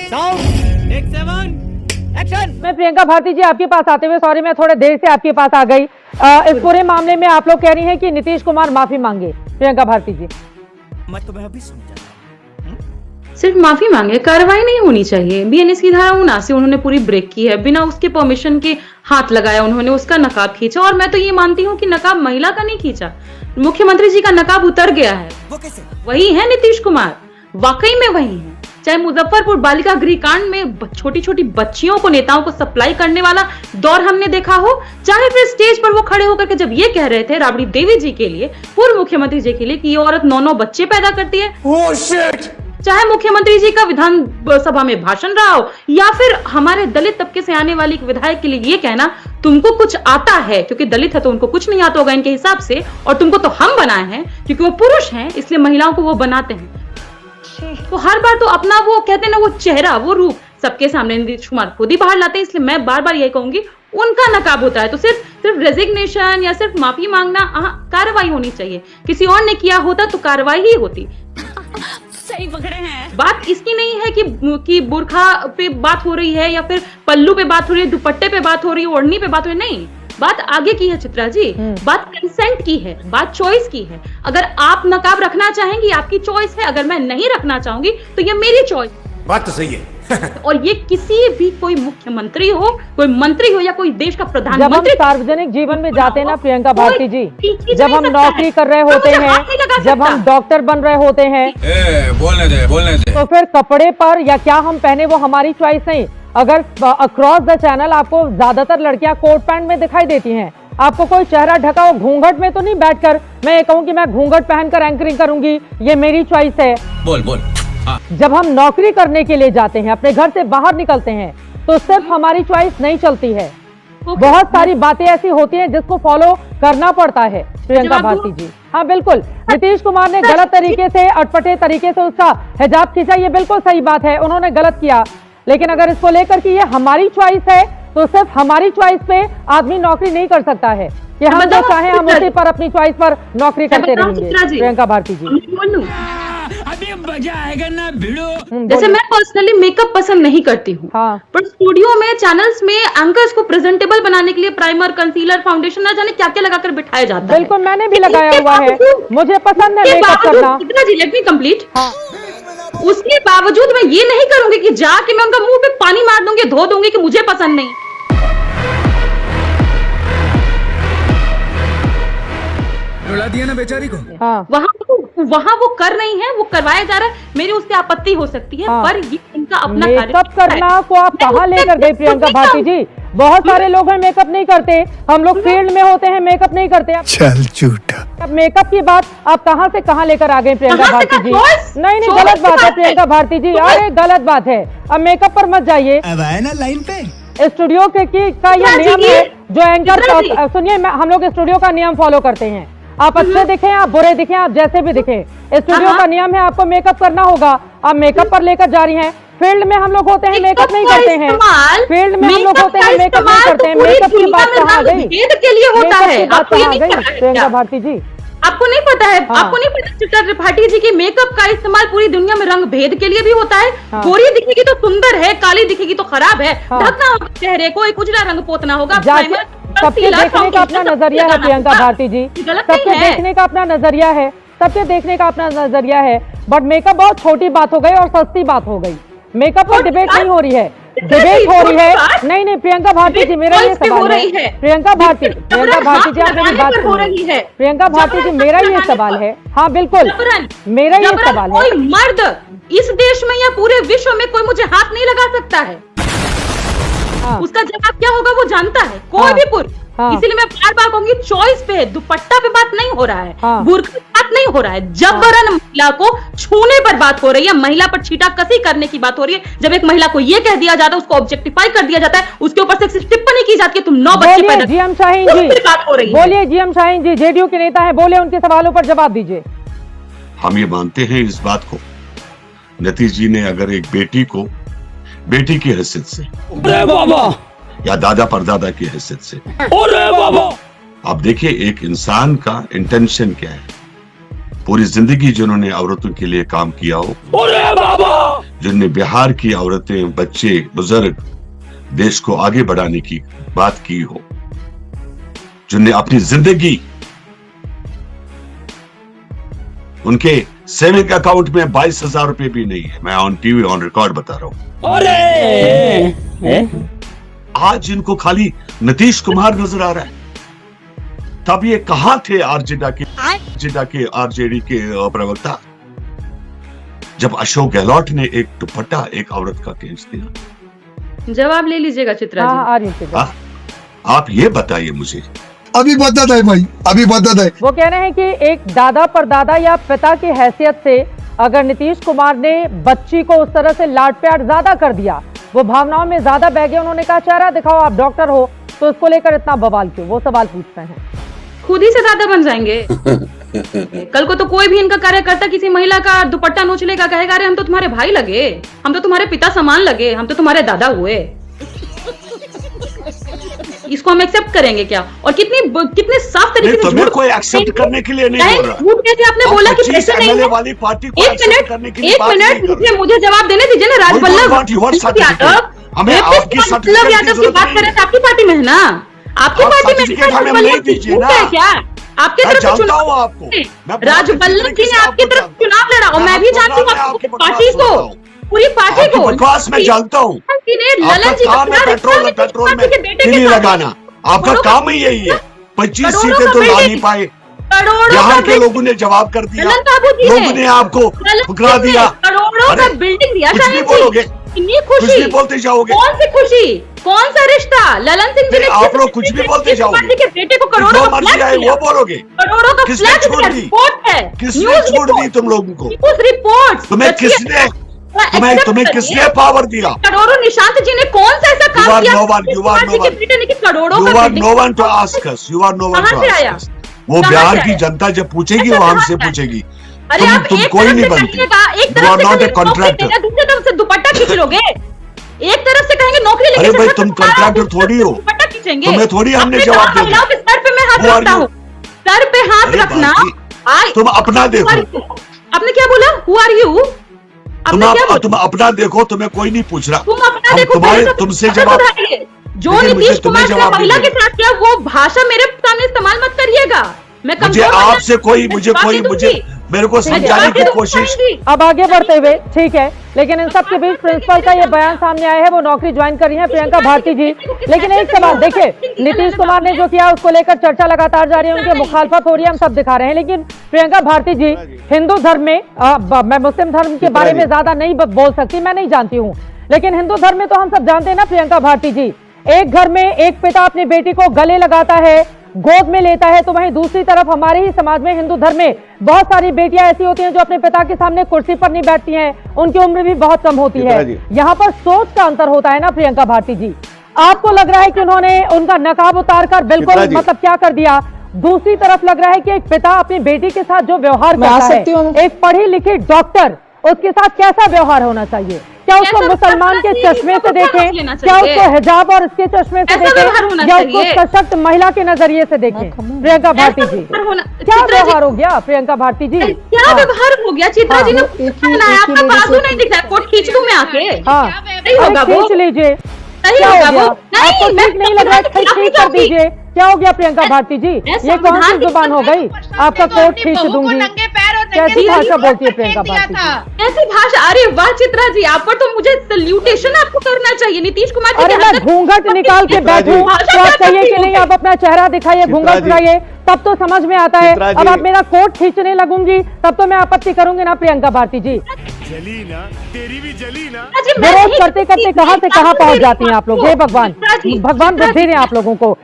मैं प्रियंका भारती जी आपके पास आते हुए, सॉरी मैं थोड़े देर से आपके पास आ गई। इस पूरे मामले में आप लोग कह रही हैं कि नीतीश कुमार माफी मांगे। प्रियंका भारती जी, मैं तुम्हें अभी समझा। सिर्फ माफी मांगे, कार्रवाई नहीं होनी चाहिए। बीएनएस की धारा 79 उन्होंने पूरी ब्रेक की है, बिना उसके परमिशन के हाथ लगाया उन्होंने, उसका नकाब खींचा। और मैं तो ये मानती हूँ कि नकाब महिला का नहीं खींचा, मुख्यमंत्री जी का नकाब उतर गया है। वो कैसे? वही है नीतीश कुमार, वाकई में वही है। चाहे मुजफ्फरपुर बालिका गृह कांड में छोटी छोटी बच्चियों को नेताओं को सप्लाई करने वाला दौर हमने देखा हो, चाहे फिर स्टेज पर वो खड़े होकर के जब ये कह रहे थे राबड़ी देवी जी के लिए, पूर्व मुख्यमंत्री जी के लिए, कि ये औरत 9 बच्चे पैदा करती है। Oh, shit! चाहे मुख्यमंत्री जी का विधानसभा में भाषण रहा हो, या फिर हमारे दलित तबके से आने वाली विधायक के लिए ये कहना तुमको कुछ आता है, क्योंकि दलित है तो उनको कुछ नहीं आता होगा इनके हिसाब से, और तुमको तो हम बनाए हैं क्योंकि वो पुरुष हैं इसलिए महिलाओं को वो बनाते हैं। तो हर बार तो अपना वो कहते हैं ना, वो चेहरा, वो रूप सबके सामने नीतीश कुमार खुद ही बाहर लाते हैं। इसलिए मैं बार बार यही कहूंगी, उनका नकाब होता है तो सिर्फ रेजिग्नेशन या सिर्फ माफी मांगना, कार्रवाई होनी चाहिए। किसी और ने किया होता तो कार्रवाई ही होती। सही पकड़े हैं। बात इसकी नहीं है कि बुरखा पे बात हो रही है या फिर पल्लू पे बात हो रही है, दुपट्टे पे बात हो रही है, ओढ़नी पे बात हो रही है, नहीं। बात आगे की है चित्रा जी, बात कंसेंट की है, बात चॉइस की है। अगर आप नकाब रखना चाहेंगी आपकी चॉइस है, अगर मैं नहीं रखना चाहूंगी तो ये मेरी चॉइस। बात तो सही है। और ये किसी भी कोई मुख्यमंत्री हो, कोई मंत्री हो या कोई देश का प्रधानमंत्री, जब हम सार्वजनिक जीवन में जाते हैं ना प्रियंका भारती जी, जब हम नौकरी कर रहे होते हैं, जब हम डॉक्टर बन रहे होते हैं, बोलने दे। तो फिर कपड़े पर या क्या हम पहने वो हमारी चॉइस नहीं। अगर अक्रॉस द चैनल आपको ज्यादातर लड़कियां कोट पैंट में दिखाई देती हैं, आपको कोई चेहरा ढका हो, घूंघट में तो नहीं बैठकर मैं ये कहूँ कि मैं घूंघट पहनकर एंकरिंग करूंगी, ये मेरी चॉइस है। बोल। जब हम नौकरी करने के लिए जाते हैं, अपने घर से बाहर निकलते हैं, तो सिर्फ हमारी चॉइस नहीं चलती है, बहुत सारी बातें ऐसी होती हैं जिसको फॉलो करना पड़ता है। प्रियंका भारती जी, हाँ बिल्कुल, नीतीश कुमार ने गलत तरीके से, अटपटे तरीके से उसका हिजाब खींचा, ये बिल्कुल सही बात है, उन्होंने गलत किया। लेकिन अगर इसको लेकर कि ये हमारी चॉइस है तो सिर्फ हमारी चॉइस पे आदमी नौकरी नहीं कर सकता है कि हम जो चाहे हम उसी पर अपनी चॉइस पर नौकरी करते रहेंगे। प्रियंका भारती जी, अभी मजा आएगा ना भिड़ो। जैसे मैं पर्सनली मेकअप पसंद नहीं करती हूँ, हाँ। पर स्टूडियो में, चैनल्स में एंकर्स को प्रेजेंटेबल बनाने के लिए प्राइमर, कंसीलर, फाउंडेशन ना जाने क्या क्या लगाकर बिठाया जाता है। बिल्कुल, मैंने भी लगाया हुआ है, मुझे पसंद है मेकअप करना। Let me complete. उसके बावजूद मैं ये नहीं करूंगी कि जाके मैं उनका मुंह पे पानी मार दूंगी, धो दूंगी कि मुझे पसंद नहीं। रुला दिया ना बेचारी को। हाँ। वहाँ वो कर रही है, वो करवाया जा रहा है, मेरी उससे आपत्ति हो सकती है, हाँ। पर ये इनका अपना मेकअप करना को आप कहाँ लेकर गए प्रियंका भारती जी? बहुत सारे लोग हैं मेकअप नहीं करते, हम लोग फील्ड में होते हैं मेकअप नहीं करते। चल झूठा। अब मेकअप की बात आप कहाँ से कहाँ लेकर आ गए प्रियंका भारती जी? नहीं, गलत बात है प्रियंका भारती जी, अरे गलत बात है। अब मेकअप पर मत जाइए। अब आए ना लाइन पे। स्टूडियो का ये नियम है जो एंकर, सुनिए, हम लोग स्टूडियो का नियम फॉलो करते हैं। आप अच्छे दिखें, आप बुरे दिखें, आप जैसे भी दिखें, स्टूडियो का नियम है आपको मेकअप करना होगा। आप मेकअप पर लेकर जा रही हैं, फील्ड में हम लोग होते हैं मेकअप नहीं करते हैं, फील्ड में हम लोग होते हैं मेकअप नहीं करते हैं। मेकअप की बात कहाँ गई? के लिए होता है, बात कहाँ गई प्रियंका भारती जी? आपको नहीं पता है? आपको नहीं पता चित्रा त्रिपाठी जी की मेकअप का इस्तेमाल पूरी दुनिया में रंग भेद के लिए भी होता है। गोरी दिखेगी तो सुंदर है, काली दिखेगी तो खराब है, ढकना होगा चेहरे को, एक उजला रंग पोतना होगा। सबके देखने का अपना नजरिया है प्रियंका भारती जी, सबके देखने का अपना नजरिया है, सबके देखने का अपना नजरिया है। बट मेकअप बहुत छोटी बात हो गई और सस्ती बात हो गई। मेकअप पर डिबेट नहीं हो रही है, डिबेट हो रही है। नहीं प्रियंका भारती जी, मेरा ये सवाल है, प्रियंका भारती जी, आप मेरी बात सुनिए। प्रियंका भारती जी, मेरा ये सवाल है, हाँ बिल्कुल, मेरा ये सवाल है, कोई मर्द इस देश में या पूरे विश्व में कोई मुझे हाथ नहीं लगा सकता है। उसका जवाब क्या होगा वो जानता है, कोई भी पुरुष। इसीलिए मैं बार बार कहूंगी, चॉइस पे, दुपट्टा पे बात नहीं हो रहा है, बुर्का पे बात नहीं हो रहा है, जबरन महिला को छूने पर बात हो रही है, महिला पर छीटाकसी करने की बात हो रही है। जब एक महिला को ये कह दिया जाता है, उसको ऑब्जेक्टिफाई कर दिया जाता है, उसके ऊपर से टिप्पणी की जाती है, तुम 9 बच्चे पैदा। जीएम शाहीन जी बात हो रही है, बोलिए। जीएम शाहीन जी जेडीयू के नेता है, बोले, उनके सवालों पर जवाब दीजिए। हम ये मानते हैं इस बात को, नीतीश जी ने अगर एक बेटी को बेटी की हैसियत से या दादा परदादा की हैसियत से, आप देखिए एक इंसान का इंटेंशन क्या है, पूरी जिंदगी जिन्होंने औरतों के लिए काम किया हो, जिनने बिहार की औरतें, बच्चे, बुजुर्ग देश को आगे बढ़ाने की बात की हो, जिनने अपनी जिंदगी, उनके सेविंग अकाउंट में 22,000 रुपए भी नहीं है। मैं ऑन टीवी ऑन रिकॉर्ड बता रहा हूं। अरे आज इनको खाली नीतीश कुमार नजर आ रहा है। तब ये कहां थे आरजेडी के प्रवक्ता, जब अशोक गहलोत ने एक दुपट्टा एक औरत का खींच दिया? जवाब ले लीजिएगा चित्रा जी। आ रही हूँ। आप ये बताइए मुझे। अभी बदत है भाई, अभी बदत है। वो कह रहे हैं कि एक दादा परदादा या पिता की हैसियत से अगर नीतीश कुमार ने बच्ची को उस तरह से लाड प्यार ज्यादा कर दिया, वो भावनाओं में ज्यादा बह गए। उन्होंने कहा चेहरा दिखाओ, आप डॉक्टर हो तो उसको लेकर इतना बवाल क्यों? वो सवाल पूछते हैं। खुद ही से दादा बन जाएंगे। कल को तो कोई भी इनका कार्यकर्ता किसी महिला का दुपट्टा नोच लेगा, कहेगा अरे हम तो तुम्हारे भाई लगे, हम तो तुम्हारे पिता समान लगे, हम तो तुम्हारे दादा हुए। इसको हम एक्सेप्ट करेंगे क्या? और कितने साफ तरीके से तुम्हें कोई एक्सेप्ट करने के लिए नहीं बोल रहा। झूठ कैसे आपने बोला कि पैसे नहीं है? वाली पार्टी को एक मिनट मुझे जवाब देने दीजिए ना। राजबल्लभ यादव, हमें आपकी राजबल्लभ यादव की बात करें तो आपकी पार्टी में है ना, आपकी पार्टी में क्या? आपकी तरफ से चुनाव, राजबल्लभ जी ने आपकी तरफ चुनाव लड़ा और मैं भी जानती हूँ आपकी पार्टी को, पूरी पार्टी को। बकवास में जानता हूँ। ललन जी पेट्रोल में तिली लगाना आपका काम ही यही है। 25 सीटें तो ला नहीं पाए। बिहार के लोगों ने जवाब कर दिया, लोगों ने आपको ठुकरा दिया। करोड़ों का बिल्डिंग दिया। कुछ नहीं बोलोगे, इतनी खुशी बोलते जाओगे। कौन सी खुशी, कौन सा रिश्ता? ललन सिंह जी ने आप लोग कुछ भी बोलते जाओगे। के बेटे को करोड़ों का मर्जी आए वो बोलोगे। करोड़ों का किसने फ्लैट छोड़ दी? रिपोर्ट है, किसने छोड़ दी तुम लोगों को? News report. तुम्हें किसने पावर दिया? करोड़ों। निशांत जी ने कौन सा ऐसा काम किया? करोड़ों no one to ask us, you are no one to ask us. वो बिहार की जनता जब पूछेगी वो हमसे पूछेगी। तुम कोई नहीं बनती। You are not a contractor. दूसरी तरफ से दुपट्टा खींच लोगे। एक तरफ से कहेंगे नौकरी लेके, अरे भाई तुम कॉन्ट्रैक्टर थोड़ी हो, दुपट्टा खींचेंगे। तुम्हें थोड़ी हमने जवाब दे दिया। सर पे मैं हाथ रखता हूँ, सर पे हाथ रखना। तुम अपना देखो। आपने क्या बोला? Who are you? तुम अपना देखो, तुम्हें कोई नहीं पूछ रहा। तुम अपना देखो, तुमसे जवाब जो नीतीश कुमार ने महिला के साथ किया वो भाषा मेरे सामने इस्तेमाल मत करिएगा। मुझे आपसे मुझे मेरे को समझाने की कोशिश। अब आगे बढ़ते हुए, ठीक है, लेकिन इन सब के बीच प्रिंसिपल का ये बयान सामने आया है, वो नौकरी ज्वाइन कर रही है प्रियंका भारती जी। लेकिन एक सवाल देखिए, नीतीश कुमार ने जो किया उसको लेकर चर्चा लगातार जारी है, उनकी मुखालफत हो रही है, हम सब दिखा रहे हैं। लेकिन प्रियंका भारती जी हिंदू धर्म में, मैं मुस्लिम धर्म के बारे में ज्यादा नहीं बोल सकती, मैं नहीं जानती हूँ, लेकिन हिंदू धर्म में तो हम सब जानते हैं ना प्रियंका भारती जी, एक घर में एक पिता अपनी बेटी को गले लगाता है, गोद में लेता है, तो वहीं दूसरी तरफ हमारे ही समाज में, हिंदू धर्म में बहुत सारी बेटियां ऐसी होती हैं जो अपने पिता के सामने कुर्सी पर नहीं बैठती हैं, उनकी उम्र भी बहुत कम होती है। यहाँ पर सोच का अंतर होता है ना प्रियंका भारती जी। आपको लग रहा है कि उन्होंने उनका नकाब उतारकर बिल्कुल मतलब क्या कर दिया, दूसरी तरफ लग रहा है कि एक पिता अपनी बेटी के साथ जो व्यवहार करता है, एक पढ़ी लिखी डॉक्टर, उसके साथ कैसा व्यवहार होना चाहिए? क्या उसको मुसलमान के चश्मे से देखें, क्या उसको हिजाब और इसके चश्मे से देखें, या उसको सशक्त महिला के नजरिए से देखें? प्रियंका भारती जी, क्या व्यवहार हो गया प्रियंका भारती जी? क्या व्यवहार हो गया? चित्रा जी ने आपका बाजू नहीं दिख रहा, कोट खींच दूं मैं आके? हाँ, खींच लीजिए। क्या हो गया? आपको ठीक नहीं लग रहा है, ठीक कर दीजिए। क्या हो गया प्रियंका भारती जी? ये कौन सी जुबान हो गई? आपका कोट खींच दूंगी। कैसी भाषा बोलती है प्रियंका भारती जी? ऐसी भाषा? अरे वाह चित्रा जी, आप पर तो मुझे सल्यूटेशन आपको करना चाहिए। नीतीश कुमार जी, अरे मैं घूंघट निकाल के बैठूं तो आप कहिए कि नहीं, आप अपना चेहरा दिखाइए, घूंघट उठाइए, तब तो समझ में आता है। अब आप मेरा कोट खींचने लगूंगी तब तो मैं आपत्ति करूंगी ना प्रियंका भारती जी। जली ना, तेरी भी जली ना। विरोध करते करते कहाँ से कहाँ पहुंच जाती हैं आप लोग? हे भगवान, भगवान बुद्धि दें आप लोगों को।